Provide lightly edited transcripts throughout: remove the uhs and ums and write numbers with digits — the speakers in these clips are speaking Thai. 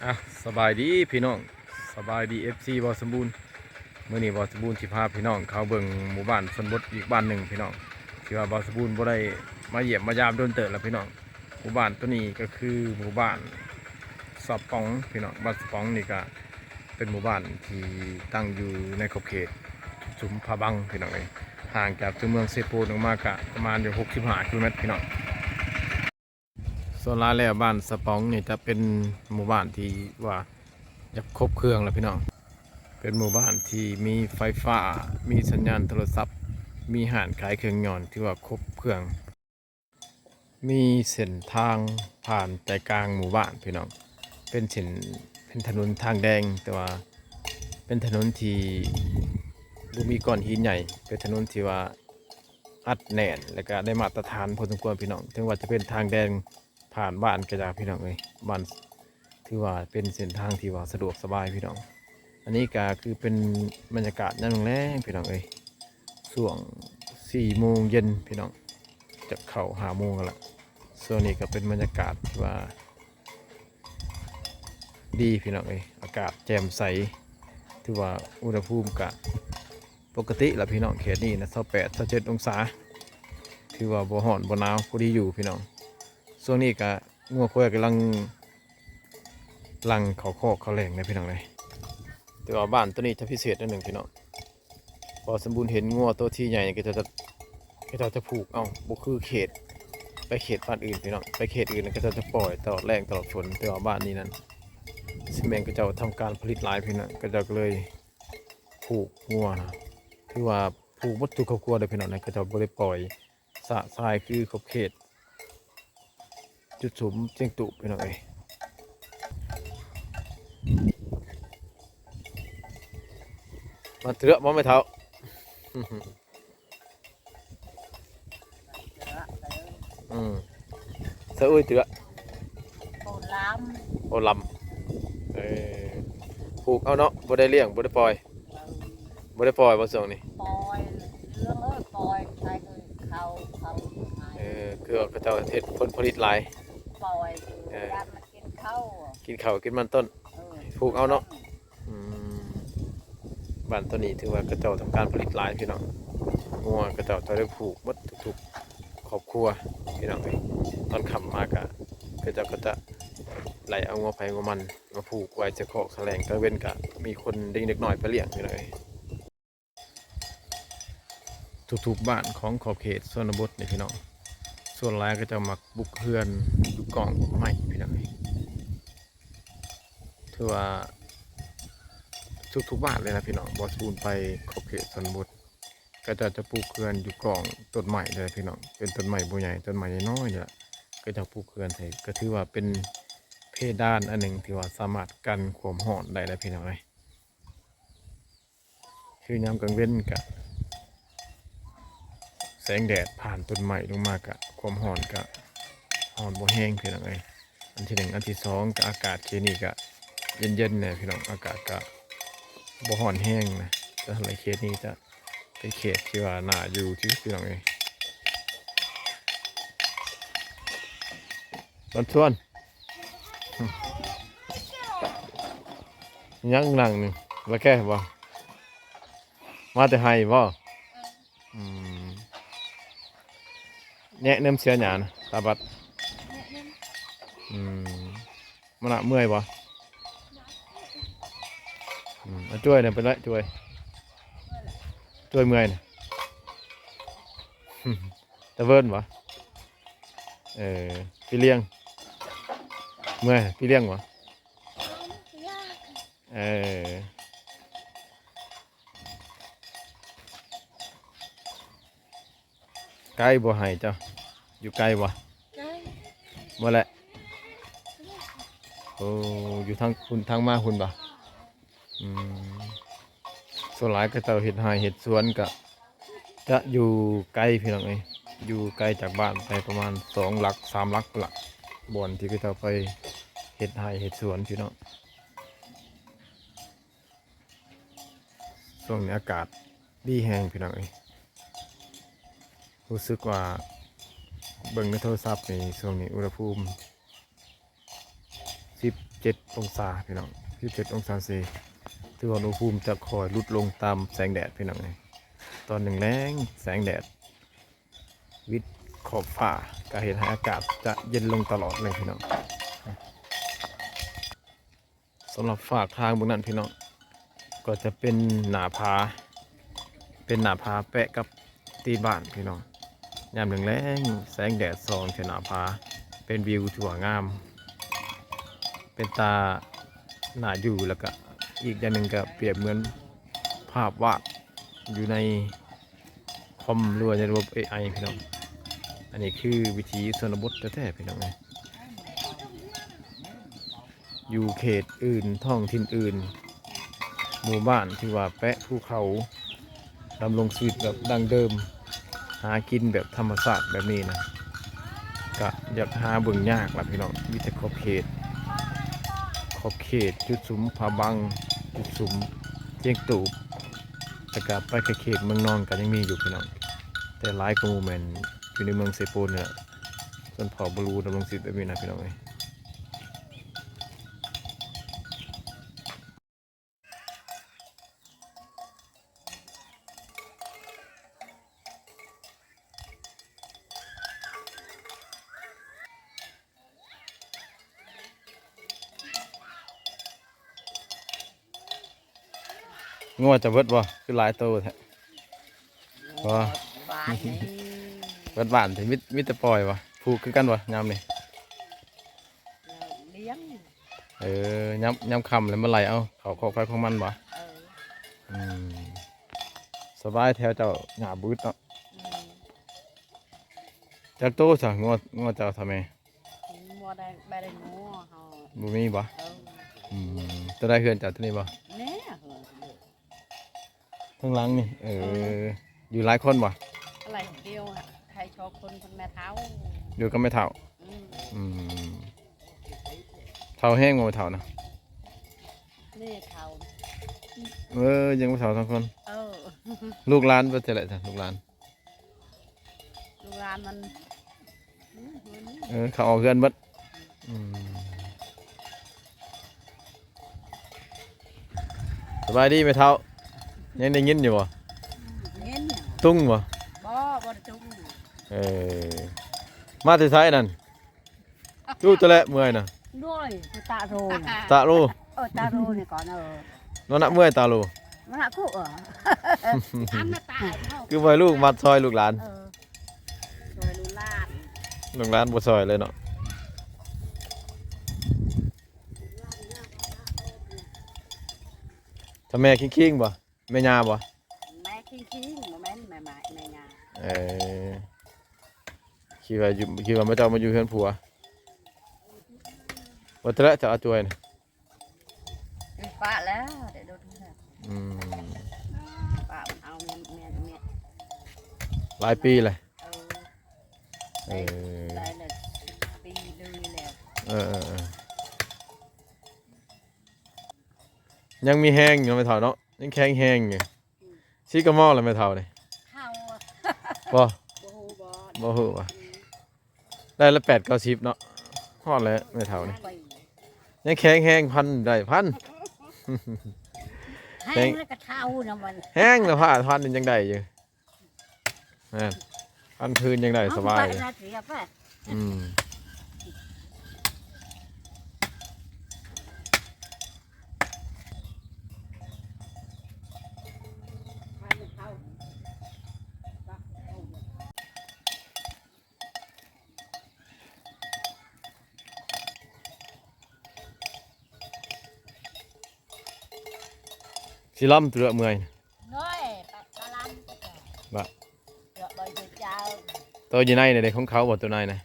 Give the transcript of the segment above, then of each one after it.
อ่ะสบายดีพี่น้องสบายดีบอสมบูรณ์เมื่อนี้บอสมบูรณ์สิพาพี่น้องเขาเบิ่งหมู่บ้านชนบทอีกบ้านหนึ่งพี่น้องที่ว่าบอสมบูรณ์บ่ได้มาเยี่ยมมายามโดนเติบแล้วพี่น้องหมู่บ้านตัวนี้ก็คือหมู่บ้านสะปองพี่น้องบ้านสะปองนี่ก็เป็นหมู่บ้านที่ตั้งอยู่ในขอบเขตชุมพาบังพี่น้องเลยห่างจากตัวเมืองเซโปนออกมากะประมาณอยู่65 กิโลเมตรพี่น้อง ส่วนร้านแล้วบ้านสะปองนี่จะเป็นหมู่บ้านที่ว่าจะครบเครื่องแล้วพี่น้องเป็นหมู่บ้านที่มีไฟฟ้ามีสัญญาณโทรศัพท์มีห้านขายเครื่องยนต์ที่ว่าครบเครื่องมีเส้นทางผ่านใจกลางหมู่บ้านพี่น้องเป็นเส้นเป็นถนนทางแดงแต่ว่าเป็นถนนที่บ่มีก้อนหินใหญ่เป็นถนนที่ว่าอัดแน่นและก็ได้มาตรฐานพอสมควรพี่น้องถึงว่าจะเป็นทางแดง ผ่านบ้านกระจาพี่น้องเลยบ้านถือว่าเป็นเส้นทางที่ว่าสะดวกสบายพี่น้องอันนี้ก็คือเป็นบรรยากาศนั่งแรงพี่น้องเลยช่วง4 โมงเย็นพี่น้องจะเข้า5 โมงกันละส่วนนี้ก็เป็นบรรยากาศที่ว่าดีพี่น้องเลยอากาศแจ่มใสถือว่าอุณหภูมิกะปกติละพี่น้องเขตนี้นะ28-27 องศาถือว่าบ่ร้อนบ่หนาวพอดีอยู่พี่น้องช่วงนี้ก็งัวควายกำลังเขาคอกเขาแหล่งนะพี่น้องเลยแต่ว่าบ้านตัวนี้จะพิเศษนิดหนึ่งพี่น้องพอสมบูรณ์เห็นงัวตัวที่ใหญ่ก็จะผูกเอาบุคือเขตไปเขตบ้านอื่นพี่น้องไปเขตอื่นก็จะปล่อยตลอดแรงตลอดฝนแต่ว่าบ้านนี้นั้นซีเมนต์ก็จะทำการผลิตหลายพี่น้องก็จะเลยผูกงัวนะคือว่าผูกวัตถุครอบครัวเลยพี่น้องนะก็จะบริปล่อยสะทรายคือขอบเขตจุดสุมเจียงตุพี่น้องเอ้ยมาเถือะมาไม่เท่าอืมเสืออุ้ยเถือะโบราณโอลำผูกเอาเนาะบ่ได้เลี้ยงบ่ได้ปล่อยบ่ได้ปล่อยบ่ส่งนี่ปล่อยเรื่องปล่อยใช้คือเขาคือเขาเจ้าเฮ็ดผลผลิตหลายปล่อยยันมากินข้าว กินข้าวกินมันต้นผูกเอาเนาะอืมบ้านตัวนี้ถือว่ากระเจ้าทำการผลิตหลายพี่น้องงัวกระเจ้าจะได้ผูกหมดทุกๆครอบครัวพี่น้องเอ้ยตอนค่ำมากะกระเจ้าก็จะไหลเอางัวไปงัวมันมาผูกไว้จะคอกแสลงก็เว้นกะมีคนเด็กๆหน่อยไปเลี้ยงพี่น้องเอ้ยทุกๆบ้านของขอบเขตชนบทนี่พี่น้องส่วนหลายก็จะมักบุกเฮือนอยู่กล่องไม้พี่น้องเอ้ยถือว่าทุกบ้านเลยนะพี่น้องบอสบูนไปขอบเขตชนบทก็จะปลูกเขื่อนอยู่กล่องต้นใหม่เลยพี่น้องเป็นต้นใหม่บัวใหญ่ต้นใหม่น้อยเนี่ยก็จะปลูกเขื่อนใส่ก็ถือว่าเป็นเพดานอันหนึ่งที่ว่าสามารถกันความร้อนได้แล้วพี่น้องเลยคือยามกลางเว้นกับแสงแดดผ่านต้นใหม่ลงมากะความร้อนกะร้อนบ่แห้งพี่น้องเลยอันที่หนึ่งอันที่สองกับอากาศเคนี่กะเย็นๆเนี่ยพี่น้องอากาศกะบ่ร้อนแห้งนะแต่ทำไมเคสนี้จะเป็นเขตที่ว่าน่าอยู่ที่พี่น้องเองตอนชวนยังนั่งหนึ่งแล้วแก่บ่มาแต่ไห้บ่แนะนำเสียหยานะตาบัดมันอะเมื่อยบ่ช่วยเนี่ยเป็นไรช่วยเมื่อยนะตะเวิร์นบ่พี่เลี้ยงเมื่อยพี่เลี้ยงบ่เออไกลบ่ให้เจ้าอยู่ไกลบ่บ่แหละโอ้อยู่ทางคุณทางมาคุณบ่ส่วนหลายก็จะเห็ดหายเห็ดสวนก็จะอยู่ไกลพี่น้องเอ้ยอยู่ไกลจากบ้านไปประมาณ2 หลัก 3 หลักบ่อนที่ก็จะไปเห็ดหายเห็ดสวนพี่น้องช่วงนี้อากาศดีแห้งพี่น้องเอ้ยรู้สึกว่าเบิ่งในโทรศัพท์นี่ช่วงนี้อุณหภูมิ 17องศาพี่น้อง17องศาเซถือว่าอุณหภูมิจะคอยลดลงตามแสงแดดพี่น้องเลยตอนหนึ่งแรงแสงแดดวิดขอบฟ้าก็เห็นให้อากาศจะเย็นลงตลอดเลยพี่น้องสำหรับฝากทางบนนั้นพี่น้องก็จะเป็นหน้าผาแปะกับตีนบ้านพี่น้องยามแรงแสงแดดส่องที่หน้าผาเป็นวิวที่สวยงามเป็นตาหน้าอยู่แล้วก็อีกอย่างหนึ่งก็เปรียบเหมือนภาพวาดอยู่ในคอมหรือว่าในระบบ AI พี่น้องอันนี้คือวิธีชนบทแท้ๆพี่น้องเลยอยู่เขตอื่นท้องถิ่นอื่นหมู่บ้านที่ว่าแปะภูเขาดำรงชีวิตแบบดั้งเดิมหากินแบบธรรมชาติแบบนี้นะก็อยากหาเบิ่งยากล่ะพี่น้องมีแต่ขอบเขตจุดสุมผาบังจุดสุมเจียงตูบแต่กับไปเขตเมืองนอนก็ยังมีอยู่พี่น้องแต่หลายกว่าหมู่แม่นอยู่ในเมืองเซโปนเนี่ยส่วนเผ่าบรูดำรงชีวิตแบบนี้นะพี่น้องเอ้ยงัวจะเบิดบ่คือหลายโตแท้บ่ บ้านนี้ เบิดบ้านที่มิแต่ปล่อยบ่ผูกคือกันบ่ยามนี่ เลี้ยง ยามค่ำแล้วมันไหลเอาเขาขอไฟของมันบ่ อืมสบายแถวเจ้าหญ้าบึดเนาะ อืม จักโตซะงัวเจ้าทำไม มัวได้ใบได้งัวเขา บ่มีบ่ เออ จะได้เฮือนจากที่นี่บ่ แน่เหรอ ข้างหลังนี่อยู่หลายคนบ่ อะไรเดียวอะใครชอบคนแม่เท้า อยู่กับแม่เฒ่า อืม อืมเฒ่าแห้งบ่แม่เฒ่านะ นี่เท้า ยังบ่เฒ่าทั้งคน เออ ลูกหลานบ่เท่าไหร่จ้ะลูกหลาน ดูร้านมันเขาเอาเฮือนเบิดอืมสบายดีแม่เฒ่ายังได้ยินอยู่บ่ เงี้ย ตุ้งบ่ บ่ได้จุ้ง เออมาแต่ไสนั่นจู้จะและเมื่อยน่ะ ด้วยตาโรน ตาโล ตาโรนี่ก่อนนอนน่ะเมื่อยตาโล มันหักคู่อันน่ะตายเท่า คือบ่ให้ลูกมัดซอยลูกหลาน โดยลูลาด ลูกหลานบ่ซอยเลยเนาะถ้าแม่คิงๆบ่แม่ย่าบ่ แม่คิงๆแม่แม่งา เออคิดว่ามาเจ้ามาอยู่เฮือนผัวว่าแต่ละจะเอาจวยน่ะ ป้าแล้วเดี๋ยวดูนะ อืม ป้าเอาเมีย หลายปีเลย เออได้เลยปีนึงแล้ว เออยังมีแห้งอยู่ไม่เท่าเนาะยังแข็งแห้งอยู่ซีกระหม้อแล้วไม่เท่าเลย เข้า บ่ บ่ บ่ฮู้ว่ะได้ละ8-90เนาะฮอดแล้วไม่เท่านี่ยังแข็งแห้งพันได้พัน แห้งแล้วก็เท่านะมัน แห้งแล้วผ้าพันยังได้อยู่นั่นพันพื้นยังได้สบายเลย เสียป่ะ อืมสิล่ำเตือเมื่อย น้อยปลาลำ บ่ เดี๋ยวใบเจ้า ตัวอยู่ในเนี่ยเด็กของเขาบ่ตัวในนะ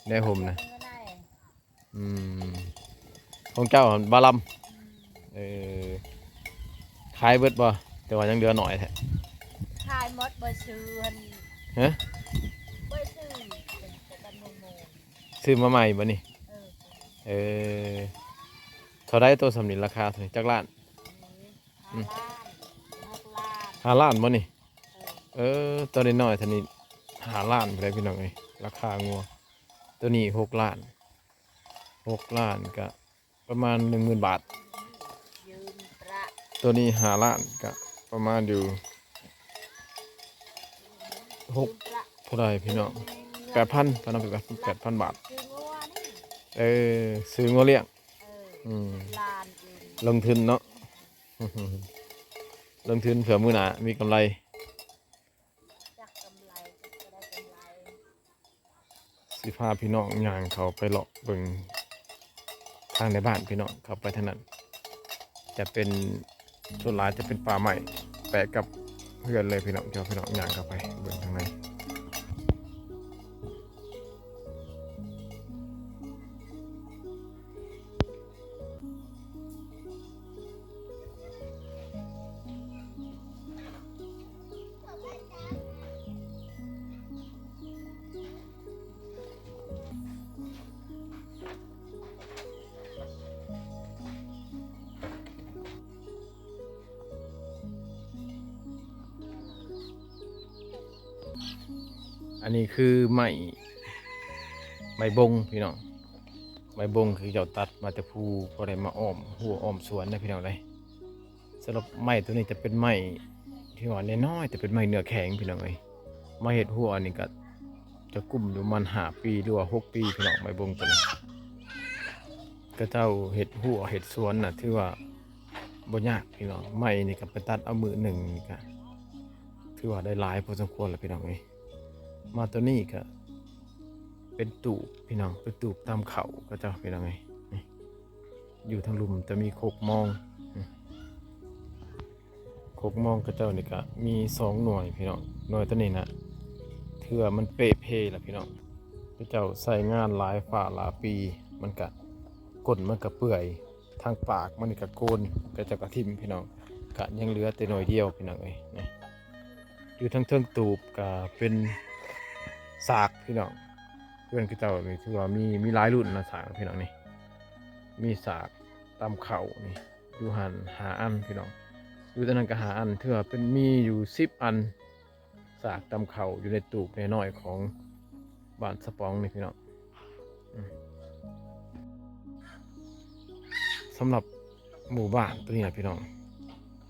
ในห่มนะอืมของเจ้าบาลัมขายเบิดบ่แต่ว่ายังเหลือหน่อยแท้ ขายมดใบซื้อ ฮะ ใบซื้อเป็นกันโม ซื้อมาใหม่บ่นี่ เออ เท่าไรตัวสำนินราคาเท่าไหร่จักล้าน 5 ล้าน 6 ล้าน 5 ล้านบ่นี่ตัวน้อยๆเท่านี้5 ล้านไปเลยพี่น้องเอ้ยราคางัวตัวนี้6 ล้าน 6 ล้านก็ประมาณ 10,000 บาท ยืมประ ตัวนี้5 ล้านก็ประมาณอยู่6เท่าไหร่พี่น้อง 8,000 ประมาณ8,000 บาท คืองัวนี่ ซื้องัวเลี้ยง อืมลานยืม ลงทุนเนาะ ลงทุนเผื่อมื้อหน้ามีกำไร จักกำไรก็ได้กำไร สิพาพี่น้องย่างเขาไปเลาะเบิ่งทางในบ้านพี่น้องเข้าไปทางนั้นจะเป็นส่วนหลายจะเป็นป่าใหม่แปะกับเพื่อนเลยพี่น้องเดี๋ยวพี่น้องย่างเข้าไปเบิ่งทางในอันนี้คือไม้บงพี่น้องไม้บงคือเจ้าตัดมาแต่ภูพอได้มาอ้อมหัวอ้อมสวนนะพี่น้องเลยสำหรับไม้ตัวนี้จะเป็นไม้ที่ว่าน้อยๆแต่เป็นไม้เนื้อแข็งพี่น้องเลยมาเห็ดหัวอันนี้ก็จะกุ้มอยู่มัน5 ปีหรือว่า6 ปีพี่น้องไม้บงตัวนี้ก็เจ้าเห็ดหัวเห็ดสวนน่ะที่ว่าบ่ยากพี่น้องไม้นี่ก็ไปตัดเอามือหนึ่งนี่ก็ถือว่าได้หลายพอสมควรแล้วพี่น้องเลยมาตัวนี้ก็เป็นตูบพี่น้องเป็นตูบตามเขาก็เจ้าพี่น้องไงนี่อยู่ทางลุมจะมีโคกมองโคกมองก็เจ้านี่ก็มี2 หน่วยพี่น้องหน่วยตัวนี้นะเถื่อมันเปะเพละพี่น้องก็เจ้าใส่งานหลายฝ่าหลายปีมันก็ก้นมันก็เปื่อยทางปากมันก็โกนก็เจ้ากระทิมพี่น้องก็ยังเหลือแต่หน่วยเดียวพี่น้องเอ้ยนี่อยู่ทั้งเทิงตูบก็เป็นสากพี่น้องเพื่อนคือเจ้านี่ถือว่ามีหลายรุ่นนะสากพี่น้องนี่มีสากตามเข่านี่อยู่หัน5 อันพี่น้องอยู่ตอนนั้นก็5 อันถือว่าเป็นมีอยู่10 อันสากตามเข่าอยู่ในตูบน้อยๆของบ้านสปองนี่พี่น้องสำหรับหมู่บ้านตัวนี้นะพี่น้อง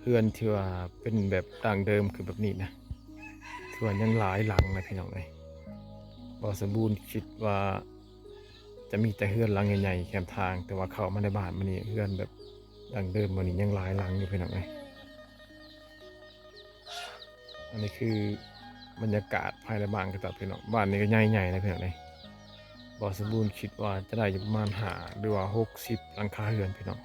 เพื่อนที่ว่าเป็นแบบดั้งเดิมคือแบบนี้นะถือว่ายังหลายหลังนะพี่น้องเลยบ่สมบูรณ์คิดว่าจะมีแต่เฮือนหลังใหญ่ๆแคมทางแต่ว่าเข้ามาในบ้านมันนี่เฮือนแบบดั้งเดิมมันนี่ยังหลายหลังอยู่พี่น้องเลยอันนี้คือบรรยากาศภายในบ้านก็ตัดพี่น้องบ้านนี้ก็ใหญ่ๆนะพี่น้องเลยบ่สมบูรณ์คิดว่าจะได้อยู่ประมาณ5 หรือว่า60 หลังคาเรือนพี่น้อง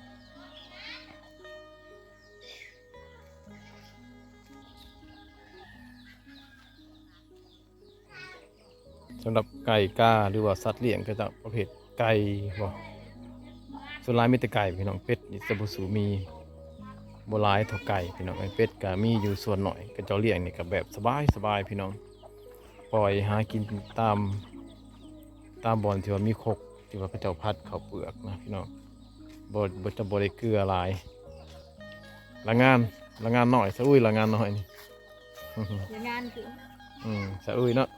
สำหรับไก่กาหรือว่าสัตว์เลี้ยงก็จะประเภทไก่บ่ส่วนหลายมีแต่ไก่พี่น้องเป็ดนี่จะบ่สูมีบ่หลายเท่าไก่พี่น้องไอ้เป็ดก็มีอยู่ส่วนหน่อยก็เจ้าเลี้ยงนี่ก็แบบสบายพี่น้องปล่อยหากินตามบ่อนที่ว่ามีคกที่ว่าเขาเจ้าพัดข้าวเปลือกนะพี่น้องบ่จะบ่ได้เกลือหลายละงานหน่อยสะอุ้ยละงานหน่อยนี่ งานคือ สะอุ้ยเนาะ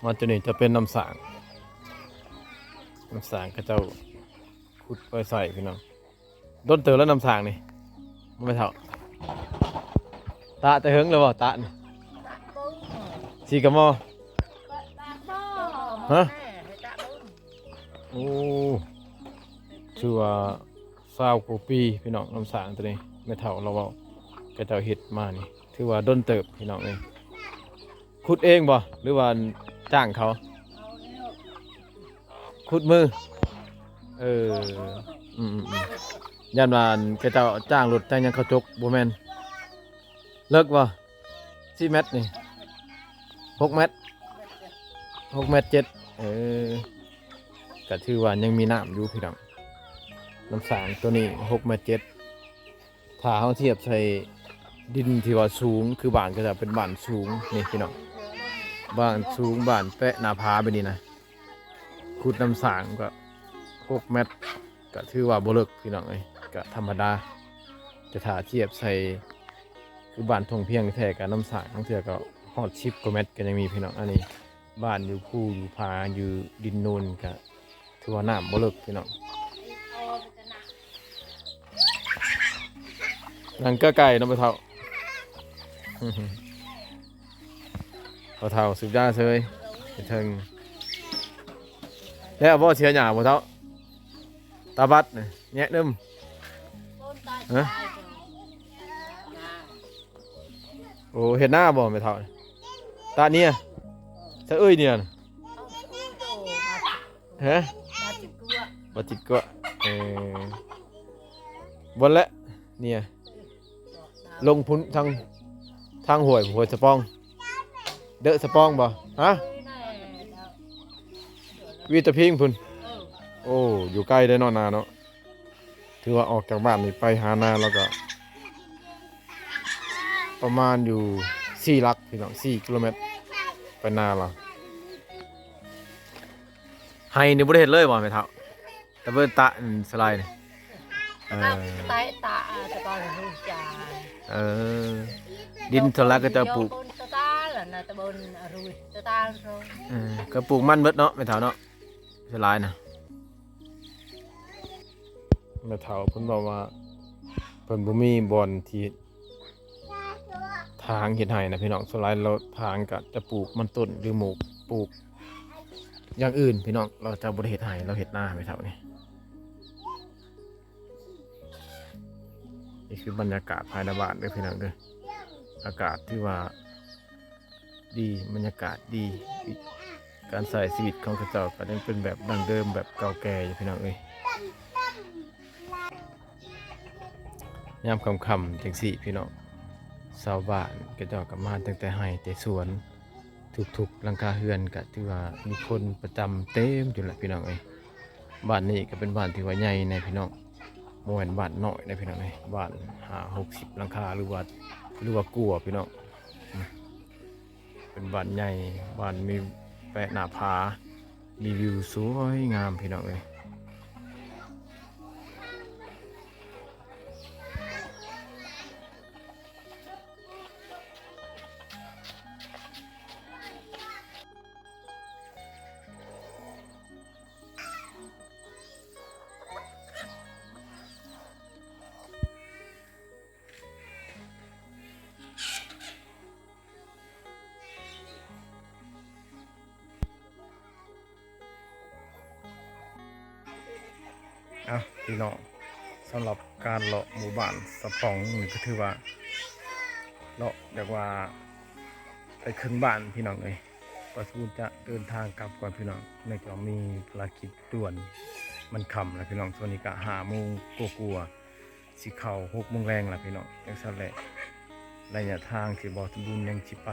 มาตัวนี้จะเป็นน้ำสางเขาเจ้าขุดไปใส่พี่น้องต้นเตอแล้วน้ำสางนี่มันไม่เท่าตาแต่เฮิงเลยบ่ตานี่สีกะมอฮะโอ้ชื่อว่า20 กว่าปีพี่น้องน้ำสางตัวนี้ไม่เท่าเราเอาก็เจ้าเห็ดมานี่ถือว่าด้นเติบพี่น้องเองขุดเองบ่หรือว่าจ้างเขาขุดมือยันวานก็เจ้าจ้างรถจ้างยังเขาจกบ่แม่นเลิกบ่4 เมตรนี่6 เมตร6 เมตร 7ก็ถือว่ายังมีน้ำอยู่พี่น้องน้ำสางตัวนี้6 เมตร 7ถ้าเขาเทียบใส่ดินที่ว่าสูงคือบ้านก็จะเป็นบ้านสูงนี่พี่น้องบ้านสูงบ้านแปะหน้าผาไปนี่นะขุดน้ำสางก็6 เมตรก็ถือว่าบ่เลิกพี่น้องก็ธรรมดาจะถ้าเทียบใส่ คือบ้านทงเพียงแท้กับน้ำสางทั้งเทื่อก็ฮอด10กว่าเมตรก็ยังมีพี่น้องอันนี้บ้านอยู่ภูอยู่ผาอยู่ดินนูนก็ถือว่าน้ำบ่เลิกพี่น้องนั่นก็ไก่น้องไปเท่า พอเท่าสุดยอดเลยไปถึงแล้วบ่เสียหยาบ่เท่าตาบัดเนี่ยแงะเดิมฮะโอ้เห็นหน้าบ่ไปเท่าตาเนี่ยสะเอ้ยเนี่ยฮะบัดจิตก็บนแล้วเนี่ยลงพุ้นทางห่วยสะปองเดอะสะปองบ่ฮะวีตะพิงพุ่นโอ้อยู่ใกล้ได้นอนนาเนาะถือว่าออกจากบ้านนี่ไปหานาแล้วก็ประมาณอยู่4 ลักพี่น้อง4 กิโลเมตรไปนาเราไฮนี่บ่ได้เฮ็ดเลยบ่แม่เฒ่าแต่เบิ่นตะสไลด์นี่ตายตาตะกอนหูจาดินสลักก็จะปลูกตะตาล่ะนะตะบนรุยตะตาโรก็ปลูกมันเบิดเนาะแม่เฒ่าเนาะสไลด์น่ะแม่เฒ่าเพิ่นบอกว่าเพิ่นบ่มีบ่อนที่ทางเฮ็ดให้นะพี่น้องสไลด์เราทางก็จะปลูกมันต้นหรือหมูปลูกอย่างอื่นพี่น้องเราจะบ่ได้เฮ็ดให้เราเฮ็ดนาแม่เฒ่านี่นี่คือบรรยากาศภายในบ้านเด้อพี่น้องเด้ออากาศที่ว่าดีบรรยากาศดีการใส่ชีวิตของเขาเจ้าก็ยังเป็นแบบดั้งเดิมแบบเก่าแก่อยู่พี่น้องเอ้ยยามค่ำๆจังซี่พี่น้องชาวบ้านก็เจ้าก็มาตั้งแต่ไร่แต่สวนทุกๆหลังคาเรือนก็ถือว่ามีคนประจำเต็มอยู่แหละพี่น้องเอ้ยบ้านนี้ก็เป็นบ้านที่ว่าใหญ่ในพี่น้องโมเห็นบ้านน้อยนะพี่น้องเลยบ้าน50 หลังคาหรือว่ากลัวพี่น้องเป็นบ้านใหญ่บ้านมีแปะหน้าผามีวิวสวยงามพี่น้องเลยพี่น้องสำหรับการเลาะหมู่บ้านสะปองนี่ก็ถือว่าเลาะเรียกว่าไปครึ่งบ้านพี่น้องเลยก็สูจะเดินทางกลับก่อนพี่น้องเนื่องจากมีภารกิจด่วนมันค่ำแล้วพี่น้องส่วนนี้ก็5 โมงกลัวสิเข้า6 โมงแรงแล้วพี่น้องยังสั่นแหละระยะทางที่บ่สมบูรณ์ยังสิไป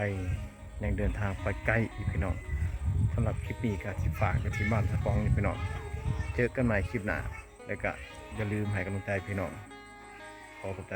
ยังเดินทางไปไกลอีกพี่น้องสำหรับคลิปนี้ก็สิฝากกับที่บ้านสะปองนี่พี่น้องเจอกันใหม่คลิปหน้าแล้วก็อย่าลืมให้กำลังใจพี่น้องขอขอบใจ